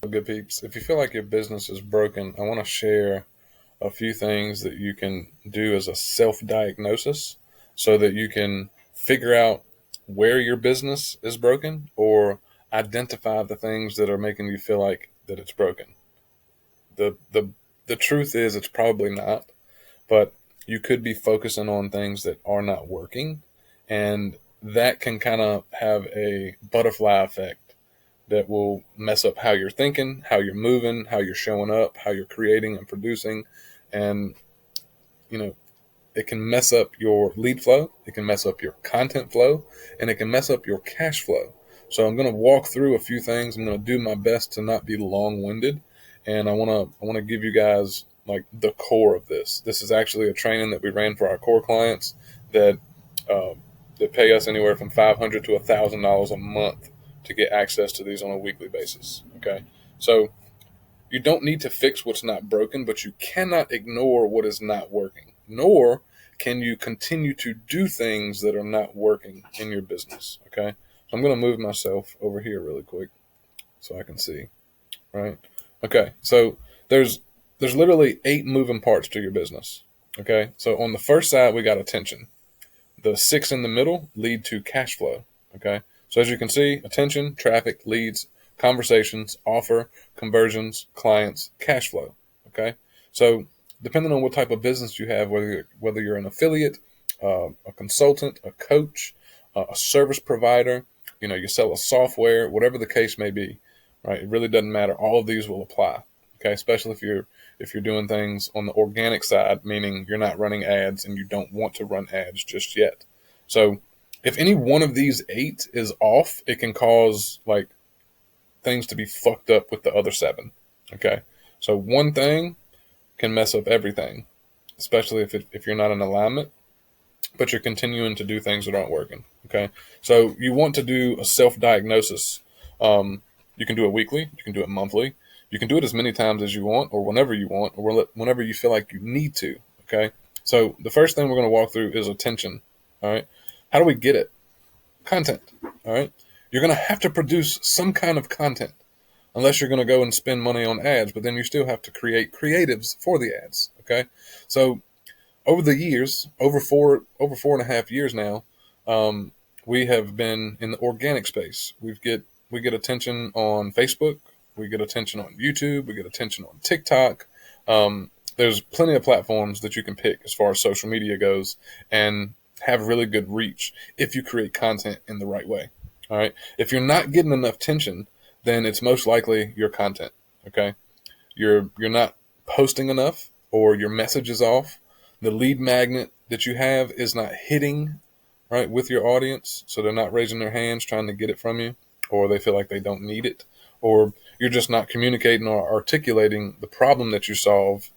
Good peeps. If you feel like your business is broken, I want to share a few things that you can do as a self diagnosis so that you can figure out where your business is broken or identify the things that are making you feel like that it's broken. The truth is it's probably not, but you could be focusing on things that are not working, and that can kind of have a butterfly effect that will mess up how you're thinking, how you're moving, how you're showing up, how you're creating and producing. And, you know, it can mess up your lead flow, it can mess up your content flow, and it can mess up your cash flow. So I'm going to walk through a few things. I'm going to do my best to not be long-winded, and I want to give you guys like the core of this. This is actually a training that we ran for our core clients that uh, that pay us anywhere from $500 to $1,000 a month to get access to these on a weekly basis. Okay, so you don't need to fix what's not broken, but you cannot ignore what is not working, nor can you continue to do things that are not working in your business. Okay, so I'm going to move myself over here really quick so I can see. Right. Okay, so there's there's literally 8 moving parts to your business. Okay, so on the first side we got attention. The six in the middle lead to cash flow. Okay. So as you can see, attention, traffic, leads, conversations, offer, conversions, clients, cash flow. Okay. So depending on what type of business you have, whether you're an affiliate, a consultant, a coach, a service provider, you sell a software, whatever the case may be, right? It really doesn't matter. All of these will apply. Okay, especially if you're doing things on the organic side, meaning you're not running ads and you don't want to run ads just yet. So if any one of these 8 is off, it can cause like things to be fucked up with the other 7. Okay, so one thing can mess up everything, especially if you're not in alignment, but you're continuing to do things that aren't working. Okay, so you want to do a self diagnosis. You can do it weekly, you can do it monthly, you can do it as many times as you want, or whenever you want, or whenever you feel like you need to. Okay, so the first thing we're going to walk through is attention. All right, how do we get it? Content. All right, you're going to have to produce some kind of content unless you're going to go and spend money on ads, but then you still have to create creatives for the ads. Okay, so over the years, over 4.5 years now, um, we have been in the organic space. We get attention on Facebook, we get attention on YouTube, we get attention on TikTok. There's plenty of platforms that you can pick as far as social media goes, and have really good reach if you create content in the right way. All right. If you're not getting enough attention, then it's most likely your content. Okay. You're not posting enough, or your message is off. The lead magnet that you have is not hitting right with your audience, so they're not raising their hands trying to get it from you, or they feel like they don't need it, or you're just not communicating or articulating the problem that you solve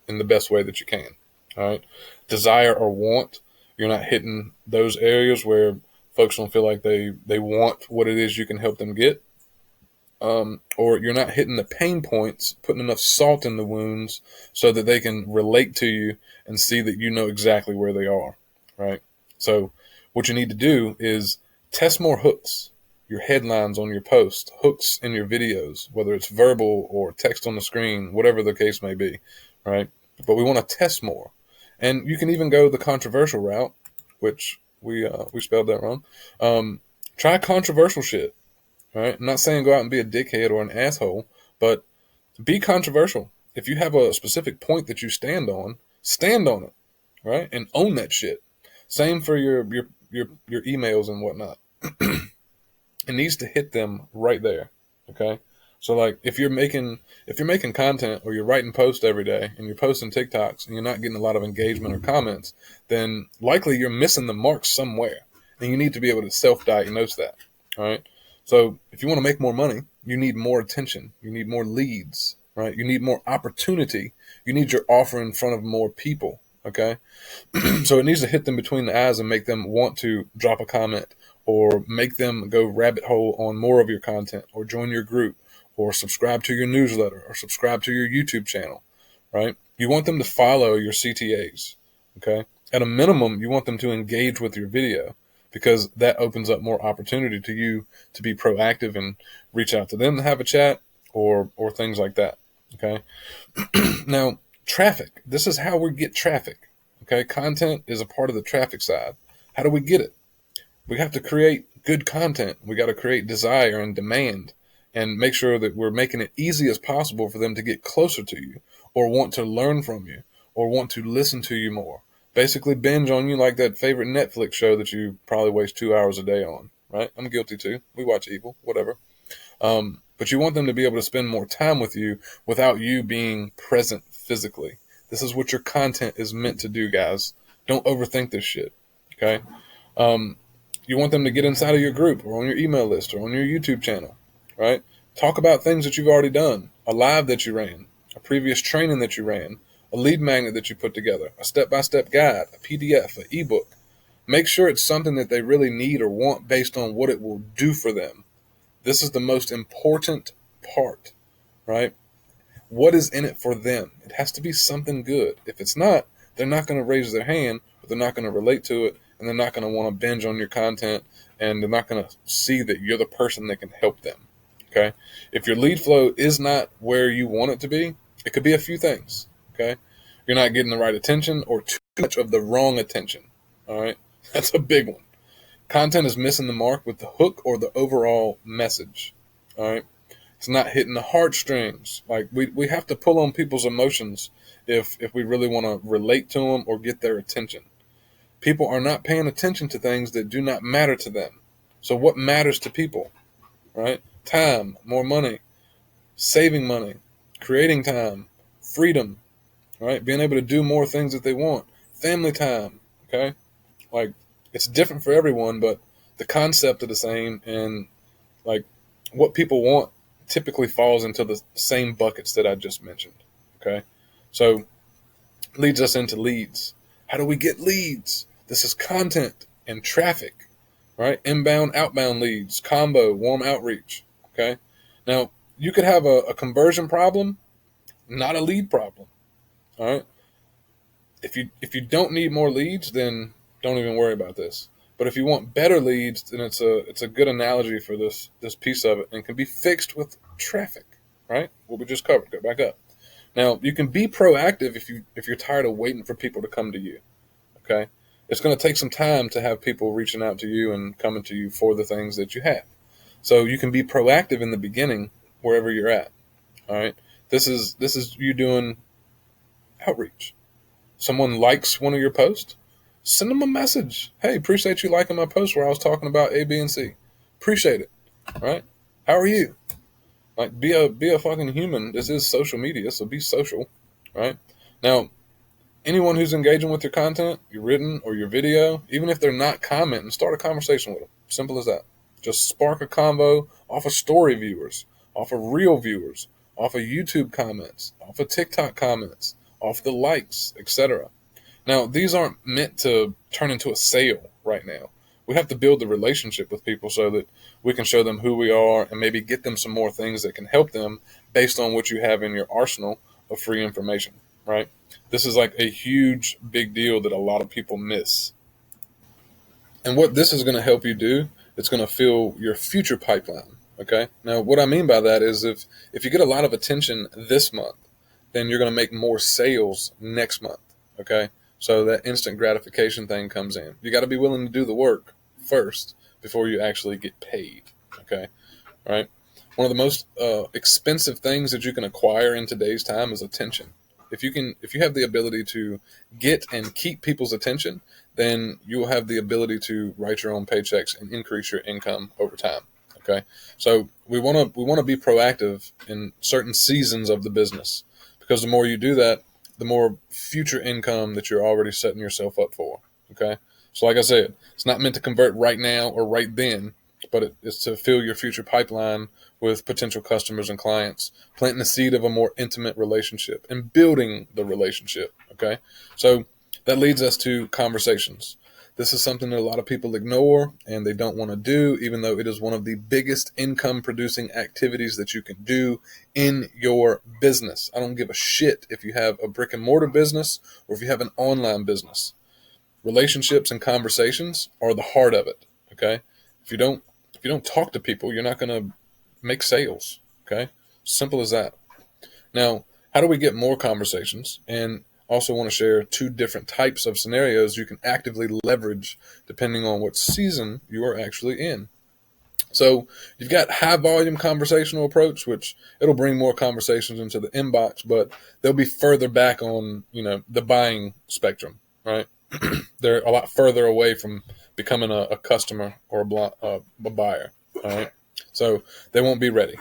in the best way that you can. All right. Desire or want, you're not hitting those areas where folks don't feel like they want what it is you can help them get. Or you're not hitting the pain points, putting enough salt in the wounds so that they can relate to you and see that you know exactly where they are, right? So, what you need to do is test more hooks, your headlines on your post, hooks in your videos, whether it's verbal or text on the screen, whatever the case may be, right? But we want to test more, and you can even go the controversial route, which we spelled that wrong. Try controversial shit. Right? I'm not saying go out and be a dickhead or an asshole, but be controversial. If you have a specific point that you stand on it, right? And own that shit. Same for your emails and whatnot. It needs to hit them right there. Okay? So like if you're making content or you're writing posts every day and you're posting TikToks and you're not getting a lot of engagement or comments, then likely you're missing the mark somewhere. And you need to be able to self-diagnose that. All right? So if you want to make more money, you need more attention. You need more leads, right? You need more opportunity. You need your offer in front of more people. Okay. So it needs to hit them between the eyes and make them want to drop a comment, or make them go rabbit hole on more of your content, or join your group, or subscribe to your newsletter, or subscribe to your YouTube channel, right? You want them to follow your CTAs. Okay. At a minimum, you want them to engage with your video, because that opens up more opportunity to you to be proactive and reach out to them to have a chat, or things like that. Okay. Now, traffic. This is how we get traffic. Okay. Content is a part of the traffic side. How do we get it? We have to create good content. We got to create desire and demand and make sure that we're making it easy as possible for them to get closer to you or want to learn from you or want to listen to you more. Basically binge on you like that favorite Netflix show that you probably waste 2 hours a day on, right? I'm guilty too. We watch Evil, whatever. But you want them to be able to spend more time with you without you being present physically. This is what your content is meant to do, guys. Don't overthink this shit, okay? You want them to get inside of your group or on your email list or on your YouTube channel, right? Talk about things that you've already done, a live that you ran, a previous training that you ran, a lead magnet that you put together, a step-by-step guide, a PDF, an ebook. Make sure it's something that they really need or want based on what it will do for them. This is the most important part, right? What is in it for them? It has to be something good. If it's not, they're not going to raise their hand, but they're not going to relate to it, and they're not going to want to binge on your content, and they're not going to see that you're the person that can help them. Okay? If your lead flow is not where you want it to be, it could be a few things. Okay? You're not getting the right attention or too much of the wrong attention. All right? That's a big one. Content is missing the mark with the hook or the overall message. All right? It's not hitting the heartstrings. Like we have to pull on people's emotions if we really want to relate to them or get their attention. People are not paying attention to things that do not matter to them. So what matters to people, right? Time, more money, saving money, creating time, freedom, right? Being able to do more things that they want, family time, okay? Like it's different for everyone, but the concept is the same, and like what people want typically falls into the same buckets that I just mentioned. Okay. So leads us into leads. How do we get leads? This is content and traffic, right? Inbound, outbound leads, combo, warm outreach. Okay. Now you could have a conversion problem, not a lead problem. All right. If you don't need more leads, then don't even worry about this. But if you want better leads, then it's a good analogy for this piece of it, and can be fixed with traffic, right? What we just covered. Go back up. Now you can be proactive if you're tired of waiting for people to come to you. Okay, it's going to take some time to have people reaching out to you and coming to you for the things that you have. So you can be proactive in the beginning wherever you're at. All right, this is you doing outreach. Someone likes one of your posts, send them a message. Hey, appreciate you liking my post where I was talking about A, B, and C. Appreciate it. Right? How are you? Like be a fucking human. This is social media, so be social. Right? Now, anyone who's engaging with your content, your written or your video, even if they're not commenting, start a conversation with them. Simple as that. Just spark a convo off of story viewers, off of real viewers, off of YouTube comments, off of TikTok comments, off the likes, etc. Now, these aren't meant to turn into a sale right now. We have to build the relationship with people so that we can show them who we are and maybe get them some more things that can help them based on what you have in your arsenal of free information, right? This is like a huge, big deal that a lot of people miss. And what this is going to help you do, it's going to fill your future pipeline, okay? Now, what I mean by that is if you get a lot of attention this month, then you're going to make more sales next month, okay? So that instant gratification thing comes in. You got to be willing to do the work first before you actually get paid, okay? All right? One of the most expensive things that you can acquire in today's time is attention. If you have the ability to get and keep people's attention, then you will have the ability to write your own paychecks and increase your income over time. Okay, so we want to be proactive in certain seasons of the business, because the more you do that, the more future income that you're already setting yourself up for. Okay, so like I said, it's not meant to convert right now or right then, but it's to fill your future pipeline with potential customers and clients, planting the seed of a more intimate relationship and building the relationship. Okay, so that leads us to conversations. This is something that a lot of people ignore and they don't want to do, even though it is one of the biggest income producing activities that you can do in your business. I don't give a shit if you have a brick and mortar business or if you have an online business. Relationships and conversations are the heart of it. Okay, if you don't talk to people, you're not going to make sales. Okay, Simple as that. Now, how do we get more conversations? And also want to share two different types of scenarios you can actively leverage depending on what season you are actually in. So you've got high volume conversational approach, which it'll bring more conversations into the inbox, but they'll be further back on, the buying spectrum, right? They're a lot further away from becoming a customer or a buyer, all right? So they won't be ready.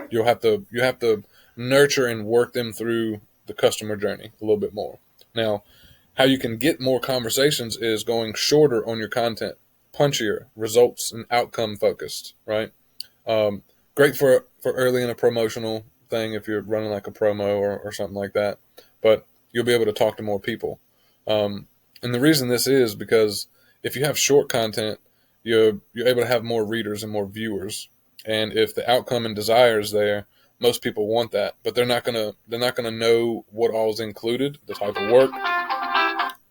You have to nurture and work them through the customer journey a little bit more. Now, how you can get more conversations is going shorter on your content, punchier, results and outcome focused, right? Great for early in a promotional thing if you're running like a promo or something like that, but you'll be able to talk to more people. And the reason this is because if you have short content, you're able to have more readers and more viewers. And if the outcome and desire is there, most people want that, but they're not gonna know what all is included, the type of work,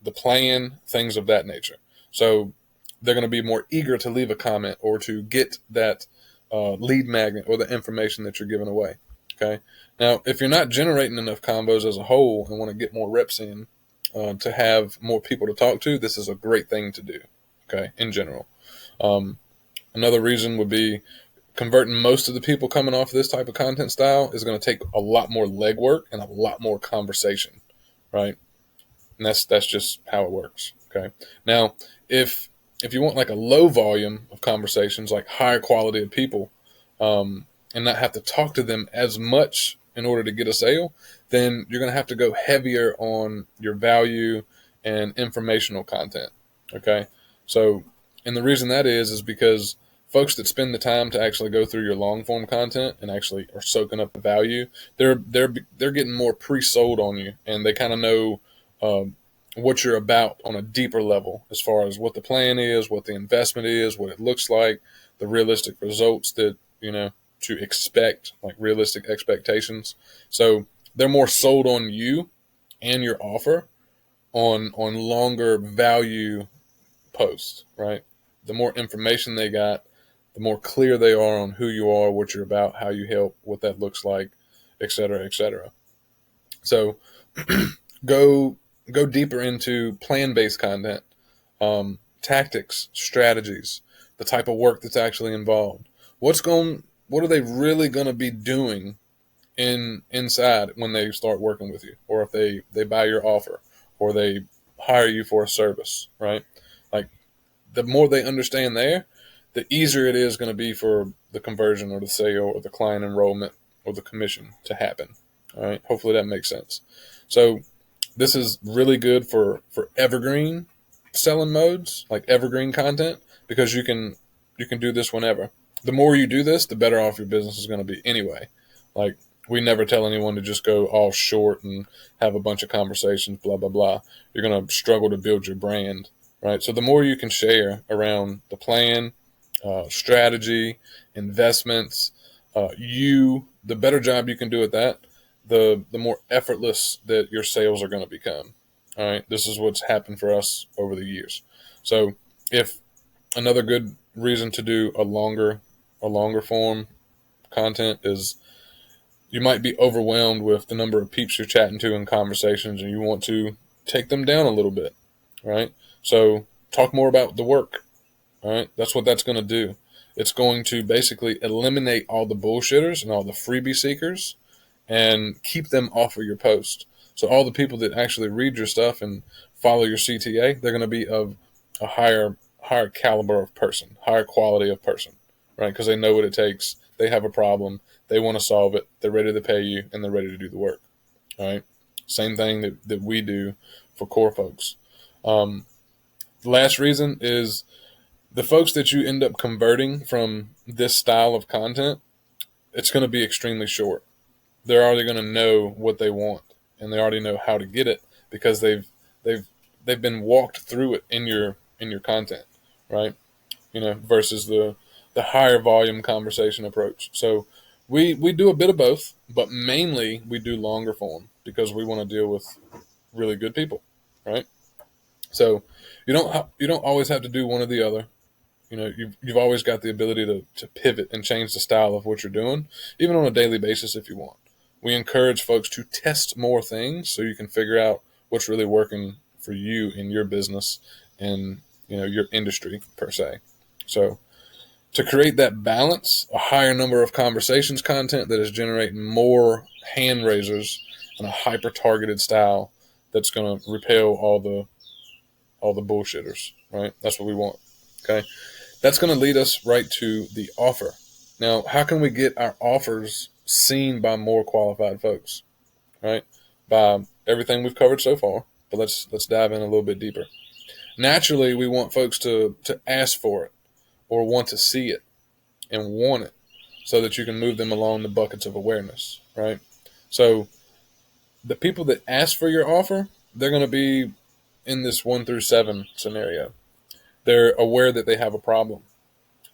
the plan, things of that nature. So they're going to be more eager to leave a comment or to get that lead magnet or the information that you're giving away. Okay. Now, if you're not generating enough combos as a whole and want to get more reps in to have more people to talk to, this is a great thing to do. Okay. In general. Another reason would be converting most of the people coming off this type of content style is going to take a lot more legwork and a lot more conversation. Right. And that's just how it works. Okay. Now, if you want like a low volume of conversations, like higher quality of people, and not have to talk to them as much in order to get a sale, then you're going to have to go heavier on your value and informational content. Okay. So, and the reason that is because folks that spend the time to actually go through your long form content and actually are soaking up the value, they're getting more pre-sold on you, and they kind of know what you're about on a deeper level as far as what the plan is, what the investment is, what it looks like, the realistic results that, to expect, like realistic expectations. So they're more sold on you and your offer on longer value posts, right? The more information they got, the more clear they are on who you are, what you're about, how you help, what that looks like, et cetera, et cetera. So go deeper into plan-based content, tactics, strategies, the type of work that's actually involved. What are they really going to be doing inside when they start working with you, or if they buy your offer, or they hire you for a service, right? Like the more they understand there, the easier it is going to be for the conversion or the sale or the client enrollment or the commission to happen. All right. Hopefully that makes sense. So this is really good for evergreen selling modes, like evergreen content, because you can do this whenever. The more you do this, the better off your business is going to be anyway. Like we never tell anyone to just go all short and have a bunch of conversations, blah, blah, blah. You're going to struggle to build your brand, right? So the more you can share around the plan, strategy, investments, the better job you can do at that, the more effortless that your sales are going to become. All right. This is what's happened for us over the years. So if another good reason to do a longer form content is you might be overwhelmed with the number of peeps you're chatting to in conversations and you want to take them down a little bit. Right. So talk more about the work. All right. That's what that's going to do. It's going to basically eliminate all the bullshitters and all the freebie seekers and keep them off of your post. So all the people that actually read your stuff and follow your CTA, they're going to be of a higher caliber of person, higher quality of person, right? Because they know what it takes. They have a problem. They want to solve it. They're ready to pay you, and they're ready to do the work, all right? Same thing that we do for core folks. The last reason is the folks that you end up converting from this style of content, it's going to be extremely short. They're already going to know what they want, and they already know how to get it because they've been walked through it in your content, right? Versus the higher volume conversation approach. So we do a bit of both, but mainly we do longer form because we want to deal with really good people, right? So you don't always have to do one or the other. you've always got the ability to pivot and change the style of what you're doing, even on a daily basis if you want. We encourage folks to test more things so you can figure out what's really working for you in your business and your industry per se. So to create that balance, a higher number of conversations content that is generating more hand raisers and a hyper targeted style that's going to repel all the bullshitters, right? That's what we want. Okay. That's going to lead us right to the offer. Now, how can we get our offers seen by more qualified folks, right? By everything we've covered so far, but let's dive in a little bit deeper. Naturally, we want folks to ask for it or want to see it and want it so that you can move them along the buckets of awareness, right? So the people that ask for your offer, they're going to be in this 1 through 7 scenario. They're aware that they have a problem.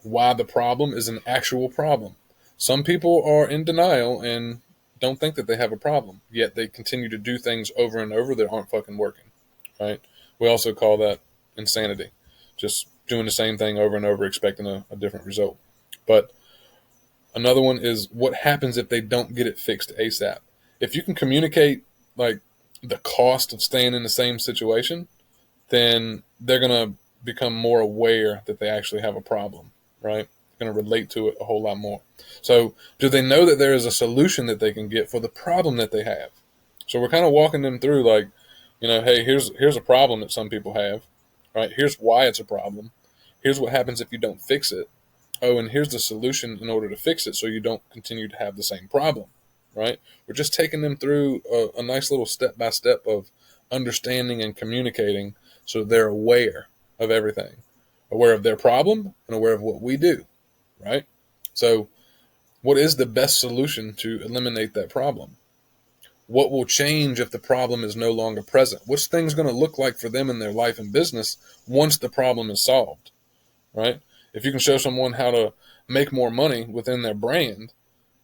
Why the problem is an actual problem. Some people are in denial and don't think that they have a problem, yet they continue to do things over and over that aren't fucking working, right? We also call that insanity, just doing the same thing over and over, expecting a different result. But another one is what happens if they don't get it fixed ASAP. If you can communicate like the cost of staying in the same situation, then they're going to become more aware that they actually have a problem, right? They're going to relate to it a whole lot more. So do they know that there is a solution that they can get for the problem that they have? So we're kind of walking them through like, hey, here's a problem that some people have, right? Here's why it's a problem. Here's what happens if you don't fix it. Oh, and here's the solution in order to fix it so you don't continue to have the same problem, right? We're just taking them through a nice little step-by-step of understanding and communicating so they're aware of everything, aware of their problem and aware of what we do, right? So what is the best solution to eliminate that problem? What will change if the problem is no longer present? What's things going to look like for them in their life and business once the problem is solved, right? If you can show someone how to make more money within their brand,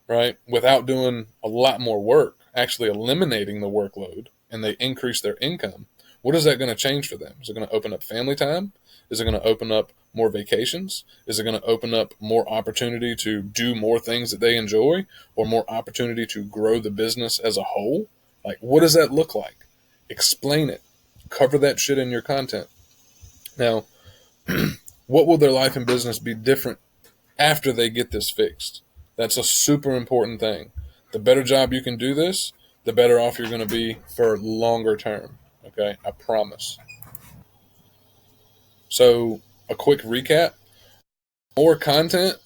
right, without doing a lot more work, actually eliminating the workload, and they increase their income, what is that going to change for them? Is it going to open up family time? Is it going to open up more vacations? Is it going to open up more opportunity to do more things that they enjoy or more opportunity to grow the business as a whole? Like, what does that look like? Explain it. Cover that shit in your content. Now, what will their life and business be different after they get this fixed? That's a super important thing. The better job you can do this, the better off you're going to be for longer term. Okay, I promise. So, a quick recap. More content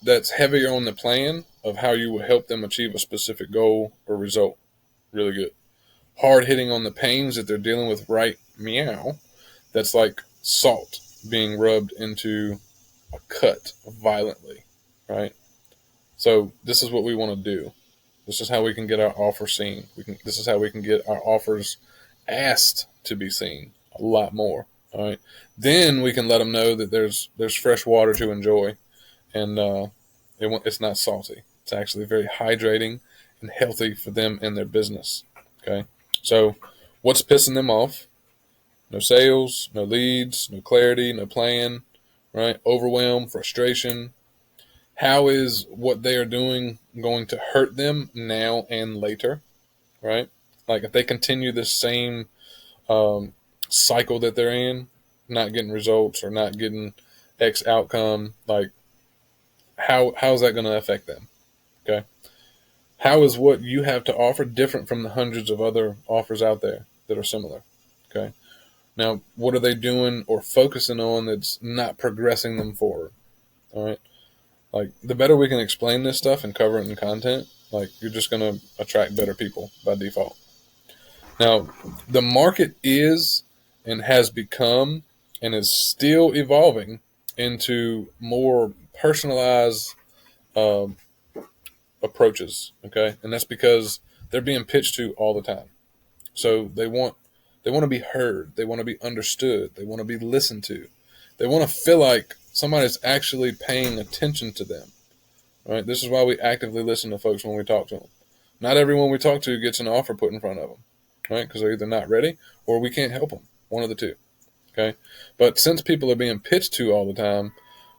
that's heavier on the plan of how you will help them achieve a specific goal or result. Really good. Hard hitting on the pains that they're dealing with right meow. That's like salt being rubbed into a cut violently, right? So this is what we want to do. This is how we can get our offer seen. This is how we can get our offers asked to be seen a lot more. All right. Then we can let them know that there's fresh water to enjoy, and it's not salty. It's actually very hydrating and healthy for them and their business. Okay. So what's pissing them off? No sales, no leads, no clarity, no plan, right? Overwhelm, frustration. How is what they are doing going to hurt them now and later, right? Like if they continue this same cycle that they're in, not getting results or not getting X outcome, like how is that going to affect them? Okay. How is what you have to offer different from the hundreds of other offers out there that are similar? Okay. Now, what are they doing or focusing on that's not progressing them forward? All right. Like, the better we can explain this stuff and cover it in content, like, you're just going to attract better people by default. Now, the market is and has become and is still evolving into more personalized approaches, okay? And that's because they're being pitched to all the time. So they want to be heard. They want to be understood. They want to be listened to. They want to feel like somebody's actually paying attention to them. Right? This is why we actively listen to folks when we talk to them. Not everyone we talk to gets an offer put in front of them, right? Because they're either not ready or we can't help them. One of the two. Okay. But since people are being pitched to all the time,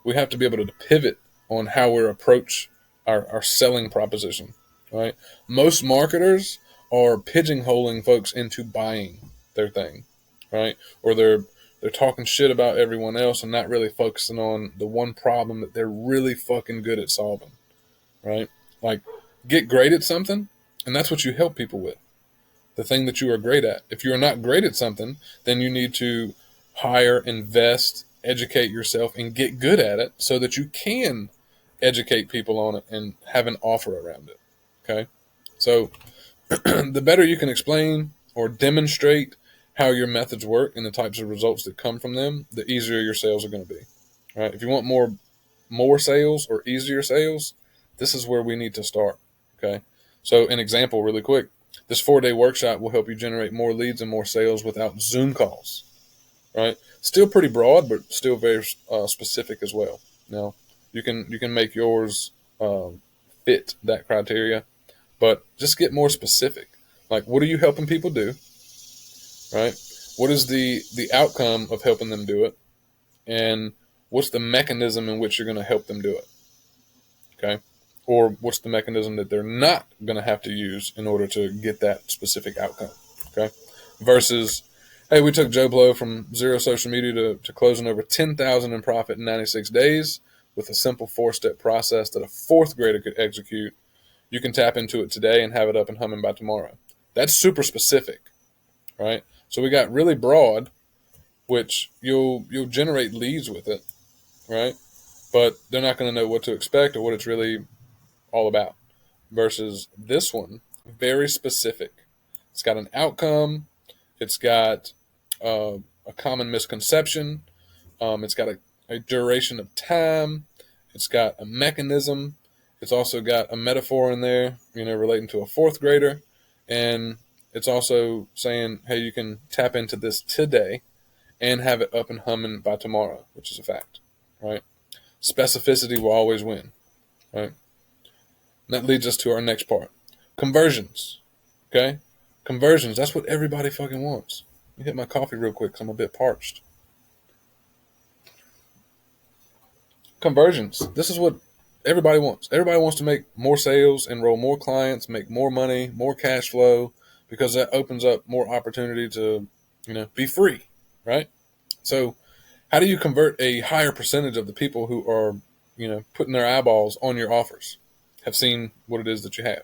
we have to be able to pivot on how we approach our selling proposition, right? Most marketers are pigeonholing folks into buying their thing, right? Or they're talking shit about everyone else and not really focusing on the one problem that they're really fucking good at solving, right? Like, get great at something, and that's what you help people with. The thing that you are great at. If you are not great at something, then you need to hire, invest, educate yourself, and get good at it so that you can educate people on it and have an offer around it. Okay? So the better you can explain or demonstrate how your methods work and the types of results that come from them, the easier your sales are going to be. Right? If you want more sales or easier sales, this is where we need to start. Okay? So an example really quick. This 4-day workshop will help you generate more leads and more sales without Zoom calls, right? Still pretty broad, but still very specific as well. Now, you can make yours fit that criteria, but just get more specific. Like, what are you helping people do, right? What is the outcome of helping them do it, and what's the mechanism in which you're going to help them do it, okay? Or what's the mechanism that they're not going to have to use in order to get that specific outcome, okay? Versus, hey, we took Joe Blow from zero social media to closing over 10,000 in profit in 96 days with a simple 4-step process that a fourth grader could execute. You can tap into it today and have it up and humming by tomorrow. That's super specific, right? So we got really broad, which you'll generate leads with it, right? But they're not going to know what to expect or what it's really all about. Versus this one, very specific. It's got an outcome. It's got a common misconception. It's got a duration of time. It's got a mechanism. It's also got a metaphor in there, relating to a fourth grader. And it's also saying, hey, you can tap into this today and have it up and humming by tomorrow, which is a fact, right? Specificity will always win, right? And that leads us to our next part. Conversions, okay? Conversions, that's what everybody fucking wants. Let me hit my coffee real quick because I'm a bit parched. Conversions, this is what everybody wants. Everybody wants to make more sales, enroll more clients, make more money, more cash flow, because that opens up more opportunity to, be free, right? So how do you convert a higher percentage of the people who are, putting their eyeballs on your offers, have seen what it is that you have?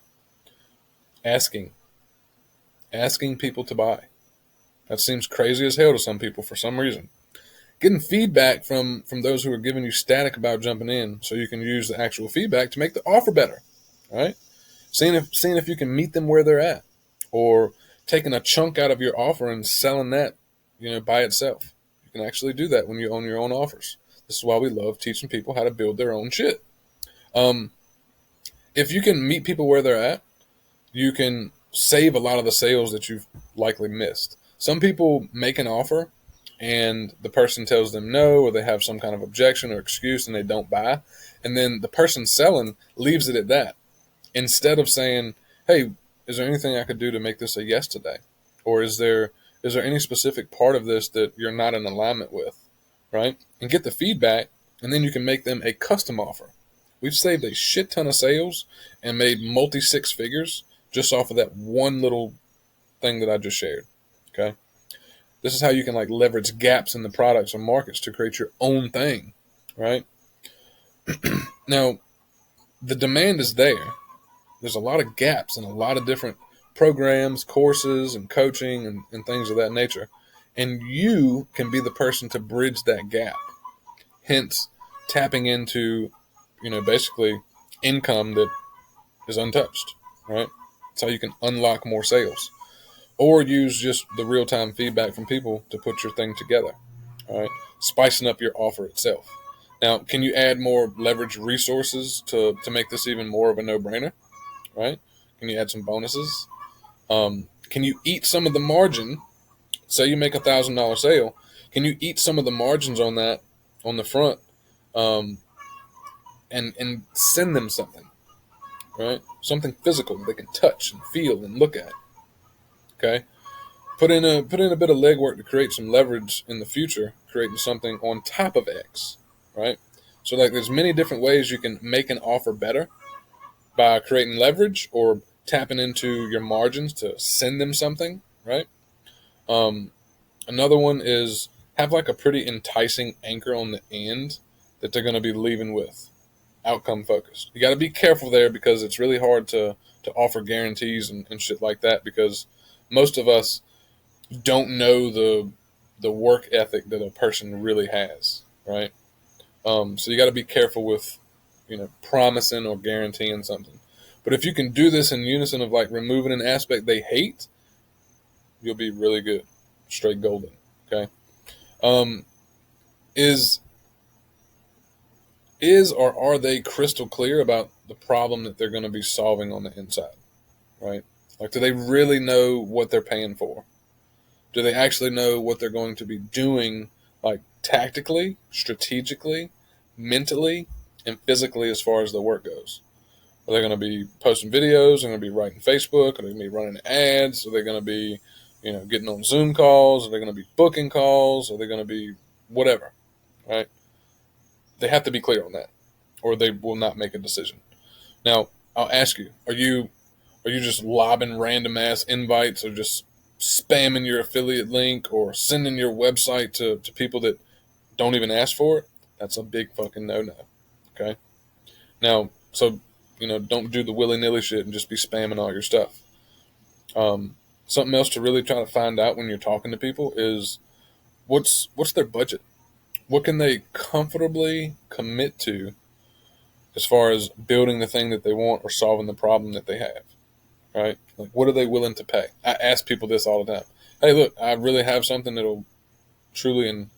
Asking people to buy. That seems crazy as hell to some people for some reason. Getting feedback from those who are giving you static about jumping in, so you can use the actual feedback to make the offer better, right? Seeing if you can meet them where they're at, or taking a chunk out of your offer and selling that, by itself. You can actually do that when you own your own offers. This is why we love teaching people how to build their own shit. If you can meet people where they're at, you can save a lot of the sales that you've likely missed. Some people make an offer and the person tells them no, or they have some kind of objection or excuse and they don't buy. And then the person selling leaves it at that. Instead of saying, hey, is there anything I could do to make this a yes today? Or is there any specific part of this that you're not in alignment with, right? And get the feedback, and then you can make them a custom offer. We've saved a shit ton of sales and made multi-six figures just off of that one little thing that I just shared, okay? This is how you can leverage gaps in the products or markets to create your own thing, right? Now, the demand is there. There's a lot of gaps in a lot of different programs, courses, and coaching and things of that nature. And you can be the person to bridge that gap. Hence, tapping into, basically income that is untouched, right? That's how you can unlock more sales. Or use just the real-time feedback from people to put your thing together, all right? Spicing up your offer itself. Now, can you add more leverage resources to make this even more of a no-brainer, right? Can you add some bonuses? Can you eat some of the margin? Say you make $1,000 sale. Can you eat some of the margins on that on the front, and send them something, right? Something physical they can touch and feel and look at. Okay, put in a bit of legwork to create some leverage in the future, creating something on top of X, right? So like there's many different ways you can make an offer better by creating leverage or tapping into your margins to send them something, right? Um, Another one is have like a pretty enticing anchor on the end that they're going to be leaving with, outcome focused. You got to be careful there because it's really hard to offer guarantees and shit like that because most of us don't know the work ethic that a person really has, right? So you got to be careful with, promising or guaranteeing something. But if you can do this in unison of like removing an aspect they hate, you'll be really good, straight golden. Okay. Um, is or are they crystal clear about the problem that they're going to be solving on the inside, right? Like, do they really know what they're paying for? Do they actually know what they're going to be doing, like tactically, strategically, mentally, and physically as far as the work goes? Are they going to be posting videos? Are they going to be writing Facebook? Are they going to be running ads? Are they going to be, getting on Zoom calls? Are they going to be booking calls? Are they going to be whatever, right? They have to be clear on that, or they will not make a decision. Now, I'll ask you: Are you just lobbing random ass invites, or just spamming your affiliate link, or sending your website to people that don't even ask for it? That's a big fucking no no. Okay. Now, so don't do the willy nilly shit and just be spamming all your stuff. Something else to really try to find out when you're talking to people is what's their budget. What can they comfortably commit to as far as building the thing that they want or solving the problem that they have, right? Like, what are they willing to pay? I ask people this all the time. Hey, look, I really have something that'll truly and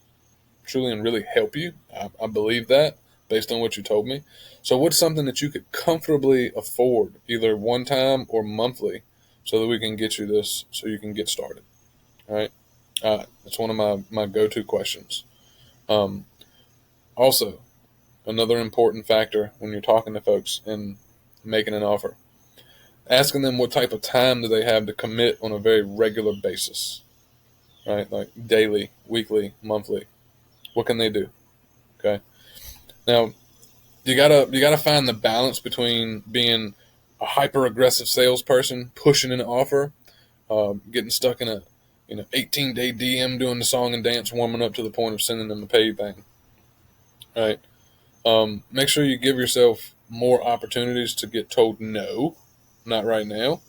really help you. I believe that based on what you told me. So what's something that you could comfortably afford, either one time or monthly, so that we can get you this so you can get started, all right? That's one of my go-to questions. Um, Also, another important factor when you're talking to folks and making an offer, asking them what type of time do they have to commit on a very regular basis, right? Like daily, weekly, monthly. What can they do? Okay. Now, you gotta find the balance between being a hyper aggressive salesperson, pushing an offer, getting stuck in a 18-day DM doing the song and dance, warming up to the point of sending them a paid thing. Right. Make sure you give yourself more opportunities to get told no, not right now,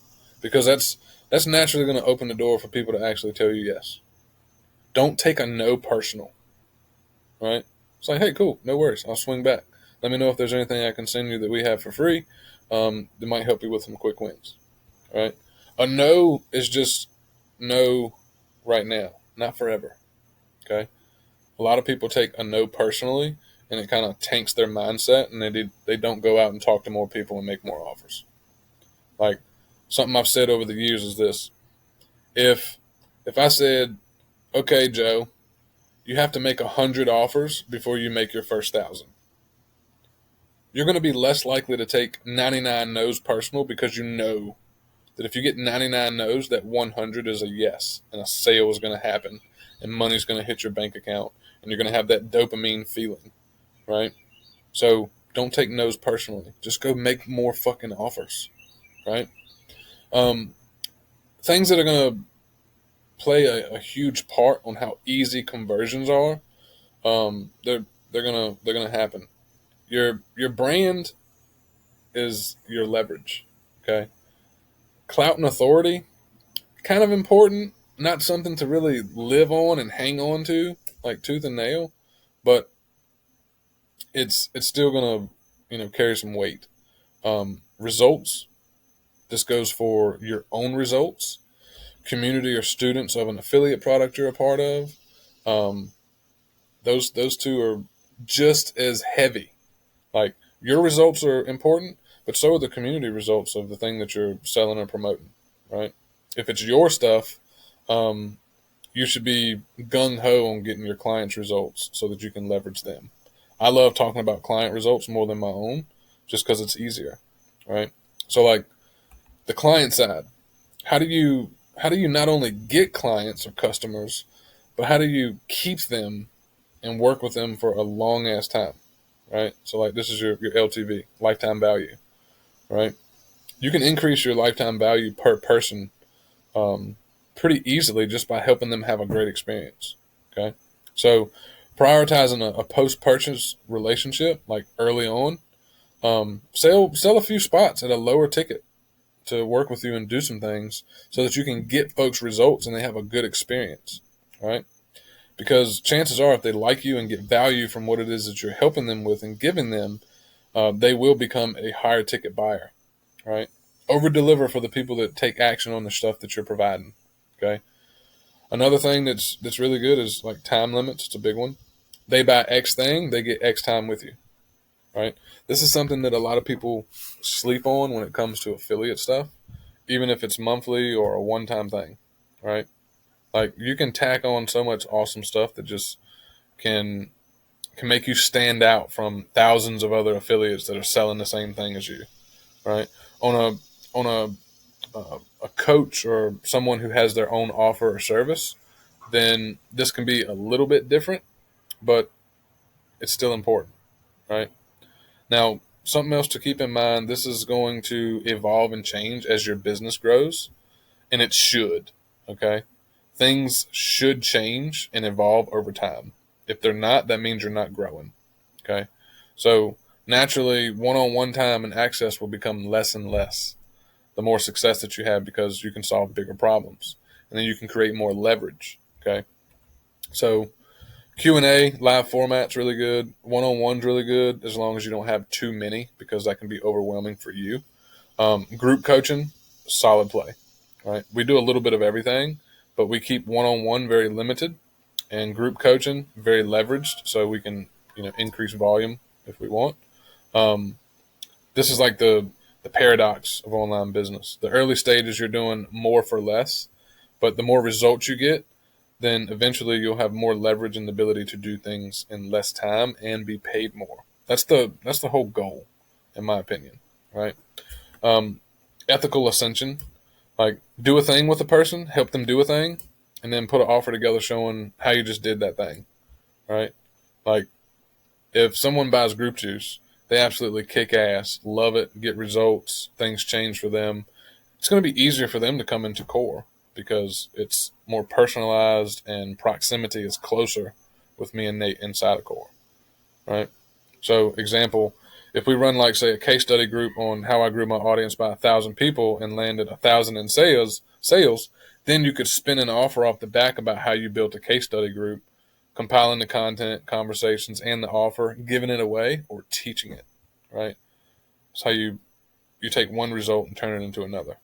because that's naturally going to open the door for people to actually tell you yes. Don't take a no personal, right? It's like, hey, cool, no worries, I'll swing back. Let me know if there's anything I can send you that we have for free that might help you with some quick wins, right? A no is just no right now, not forever, okay? A lot of people take a no personally, and it kind of tanks their mindset, and they don't go out and talk to more people and make more offers. Like, something I've said over the years is this: if I said, okay, Joe, you have to make 100 offers before you make your first 1,000, you're going to be less likely to take 99 no's personal, because you know that if you get 99 no's, that 100 is a yes, and a sale is going to happen, and money's going to hit your bank account, and you're going to have that dopamine feeling, right? So don't take no's personally. Just go make more fucking offers, right? Um, Things that are going to play a huge part on how easy conversions are. They're gonna happen. Your brand is your leverage. Okay, clout and authority, kind of important. Not something to really live on and hang on to like tooth and nail, but it's still gonna carry some weight. Results. This goes for your own results, community or students of an affiliate product you're a part of. Um, those two are just as heavy. Like, your results are important, but so are the community results of the thing that you're selling or promoting, right? If it's your stuff, um, you should be gung ho on getting your clients' results so that you can leverage them. I love talking about client results more than my own, just because it's easier, right? So, like, the client side, how do you not only get clients or customers, but how do you keep them and work with them for a long ass time, right? So like this is your LTV, lifetime value, right? You can increase your lifetime value per person um, pretty easily just by helping them have a great experience. Okay, so prioritizing a post-purchase relationship like early on, sell a few spots at a lower ticket to work with you and do some things so that you can get folks results and they have a good experience, right? Because chances are, if they like you and get value from what it is that you're helping them with and giving them, they will become a higher ticket buyer, right? Over deliver for the people that take action on the stuff that you're providing. Okay. Another thing that's really good is like time limits. It's a big one. They buy X thing, they get X time with you, right? This is something that a lot of people sleep on when it comes to affiliate stuff, even if it's monthly or a one-time thing, right? Like you can tack on so much awesome stuff that just can can make you stand out from thousands of other affiliates that are selling the same thing as you, right? On a coach or someone who has their own offer or service, then this can be a little bit different, but it's still important, right? Now, something else to keep in mind, this is going to evolve and change as your business grows, and it should, okay? Things should change and evolve over time. If they're not, that means you're not growing, okay? So, naturally, one on one time and access will become less and less the more success that you have because you can solve bigger problems and then you can create more leverage, okay? So, Q&A live format's really good. One-on-one's really good as long as you don't have too many because that can be overwhelming for you. Group coaching, solid play. Right? We do a little bit of everything, but we keep one-on-one very limited and group coaching very leveraged so we can increase volume if we want. Um, this is like the paradox of online business. The early stages you're doing more for less, but the more results you get, then eventually you'll have more leverage and the ability to do things in less time and be paid more. That's the whole goal, in my opinion, right? Um, Ethical ascension, like do a thing with a person, help them do a thing, and then put an offer together showing how you just did that thing, right? Like if someone buys group juice, they absolutely kick ass, love it, get results, things change for them. It's going to be easier for them to come into core because it's more personalized and proximity is closer with me and Nate inside of core, right? So, example, if we run like say a case study group on how I grew my audience by 1,000 people and landed 1,000 in sales, then you could spin an offer off the back about how you built a case study group, compiling the content, conversations, and the offer, giving it away or teaching it, right? It's how you take one result and turn it into another.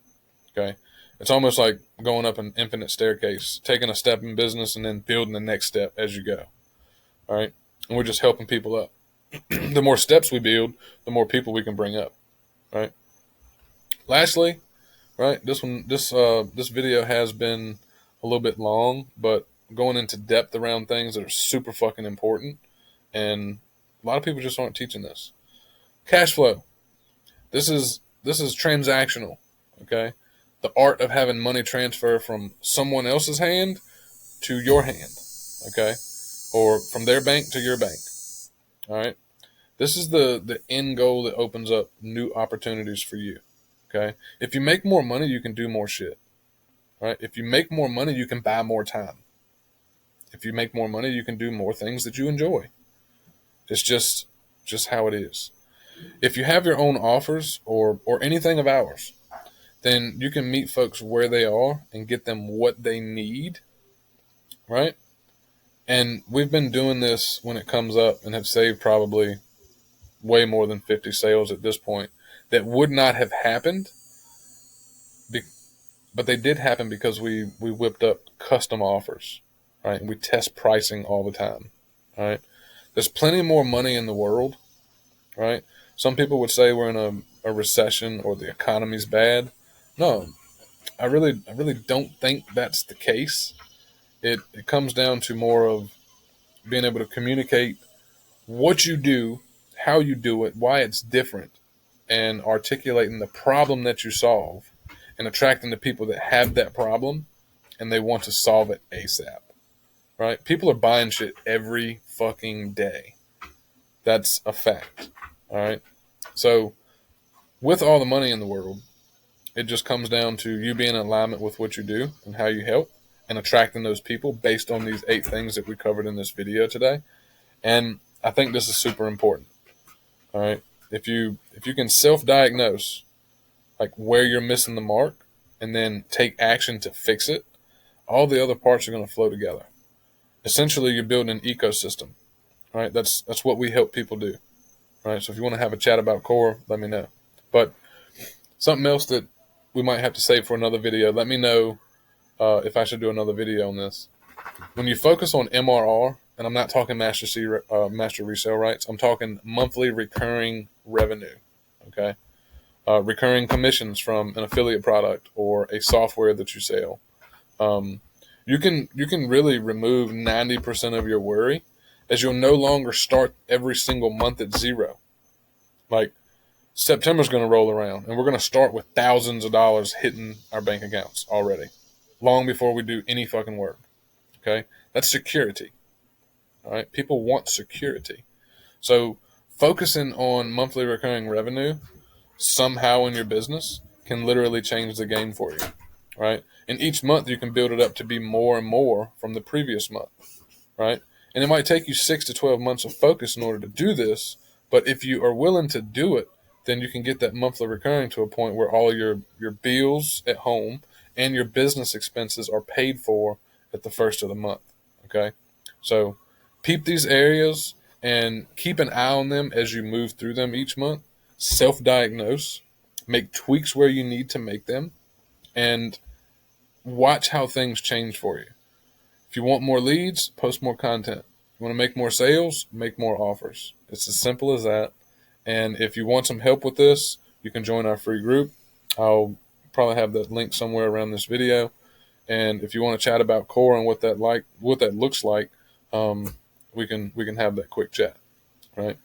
Okay. It's almost like going up an infinite staircase, taking a step in business and then building the next step as you go. All right. And we're just helping people up. The more steps we build, the more people we can bring up. Right. Lastly, right, this video has been a little bit long, but going into depth around things that are super fucking important. And a lot of people just aren't teaching this. Cash flow. This is transactional. Okay. The art of having money transfer from someone else's hand to your hand, okay, or from their bank to your bank. All right, this is the end goal that opens up new opportunities for you. Okay, if you make more money, you can do more shit. Right? If you make more money, you can buy more time. If you make more money, you can do more things that you enjoy. It's just how it is. If you have your own offers or anything of ours, then you can meet folks where they are and get them what they need, right? And we've been doing this when it comes up and have saved probably way more than 50 sales at this point that would not have happened, but they did happen because we whipped up custom offers, right? And we test pricing all the time, right? There's plenty more money in the world, right? Some people would say we're in a recession or the economy's bad. No, I really don't think that's the case. It comes down to more of being able to communicate what you do, how you do it, why it's different, and articulating the problem that you solve and attracting the people that have that problem and they want to solve it ASAP. Right? People are buying shit every fucking day. That's a fact. All right. So with all the money in the world, it just comes down to you being in alignment with what you do and how you help and attracting those people based on these 8 things that we covered in this video today. And I think this is super important. All right. If you can self-diagnose like where you're missing the mark and then take action to fix it, all the other parts are going to flow together. Essentially, you're building an ecosystem. Right? That's what we help people do. Right? So if you want to have a chat about core, let me know. But something else that we might have to save for another video, let me know if I should do another video on this. When you focus on MRR, and I'm not talking master resale rights, I'm talking monthly recurring revenue. Okay, recurring commissions from an affiliate product or a software that you sell. You can really remove 90% of your worry, as you'll no longer start every single month at zero. Like September's going to roll around, and we're going to start with thousands of dollars hitting our bank accounts already, long before we do any fucking work. Okay, that's security. All right, people want security. So focusing on monthly recurring revenue somehow in your business can literally change the game for you, right? And each month you can build it up to be more and more from the previous month, right? And it might take you 6 to 12 months of focus in order to do this, but if you are willing to do it, then you can get that monthly recurring to a point where all your bills at home and your business expenses are paid for at the first of the month, okay? So peep these areas and keep an eye on them as you move through them each month. Self-diagnose, make tweaks where you need to make them, and watch how things change for you. If you want more leads, post more content. You want to make more sales, make more offers. It's as simple as that. And if you want some help with this, you can join our free group. I'll probably have that link somewhere around this video. And if you want to chat about core and what that looks like, we can have that quick chat. Right?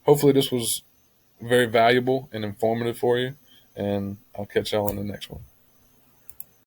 Hopefully this was very valuable and informative for you, and I'll catch y'all in the next one.